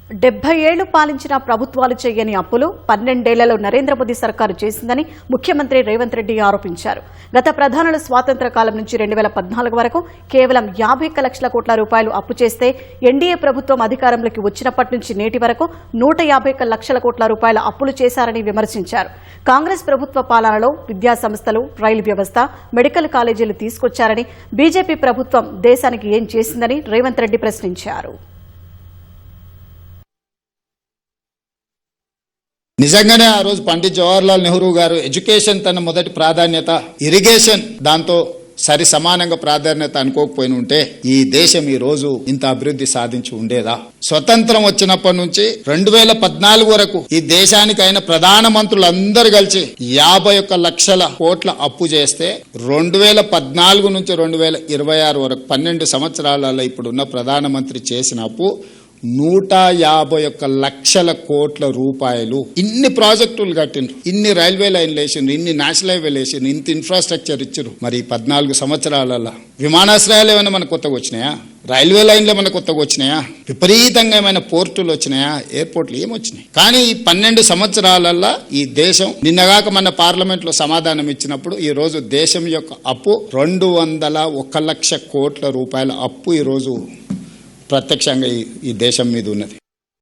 70 ఏళ్లు పాలించిన ప్రభుత్వాలు చేయని అప్పులు 12 ఏళ్లలో నరేంద్ర మోదీ సర్కారు చేసిందని ముఖ్యమంత్రి రేవంత్ రెడ్డి ఆరోపించారు. గత ప్రధానుల స్వాతంత్ర్య కాలం నుంచి 2014 వరకు కేవలం 51 లక్షల కోట్ల రూపాయలు అప్పు చేస్తే ఎన్డీఏ ప్రభుత్వం అధికారంలోకి వచ్చినప్పటి నుంచి నేటి వరకు 151 లక్షల కోట్ల రూపాయల అప్పులు చేశారని విమర్శించారు. కాంగ్రెస్ ప్రభుత్వ పాలనలో విద్యా సంస్థలు, రైలు వ్యవస్థ, మెడికల్ కాలేజీలు తీసుకొచ్చారని, బీజేపీ ప్రభుత్వం దేశానికి ఏం చేసిందని రేవంత్ రెడ్డి ప్రశ్నించారు. నిజంగానే ఆ రోజు పండిత్ జవహర్లాల్ నెహ్రూ గారు ఎడ్యుకేషన్ తన మొదటి ప్రాధాన్యత, ఇరిగేషన్ దాంతో సరి సమానంగా ప్రాధాన్యత అనుకోకపోయిన ఉంటే ఈ దేశం ఈ రోజు ఇంత అభివృద్ధి సాధించి ఉండేదా? స్వతంత్రం వచ్చినప్పటి నుంచి 2014 వరకు ఈ దేశానికి అయిన ప్రధానమంత్రులందరూ కలిసి 51 లక్షల కోట్ల అప్పు చేస్తే 2014 నుంచి 2026 వరకు 12 సంవత్సరాలలో ఇప్పుడున్న ప్రధానమంత్రి చేసిన అప్పు 151 లక్షల కోట్ల రూపాయలు. ఇన్ని ప్రాజెక్టులు కట్టిండ్రు, ఇన్ని రైల్వే లైన్లు వేసిండ్రు, ఇన్ని నేషనల్ హైవేలు వేసిండ్రు, ఇంత ఇన్ఫ్రాస్ట్రక్చర్ ఇచ్చారు. మరి 14 సంవత్సరాలలో విమానాశ్రయాలు ఏమైనా మనకు కొత్తగా వచ్చినాయా? రైల్వే లైన్లు ఏమైనా కొత్తగా వచ్చినాయా? విపరీతంగా ఏమైనా పోర్టులు వచ్చినాయా? ఎయిర్పోర్ట్లు ఏమొచ్చినాయి? కానీ ఈ 12 సంవత్సరాలలో ఈ దేశం నిన్నగాక మన పార్లమెంట్లో సమాధానం ఇచ్చినప్పుడు ఈ రోజు దేశం యొక్క అప్పు 201 లక్ష కోట్ల రూపాయల అప్పు ఈ రోజు ప్రత్యక్షంగా ఈ దేశం మీద ఉన్నది.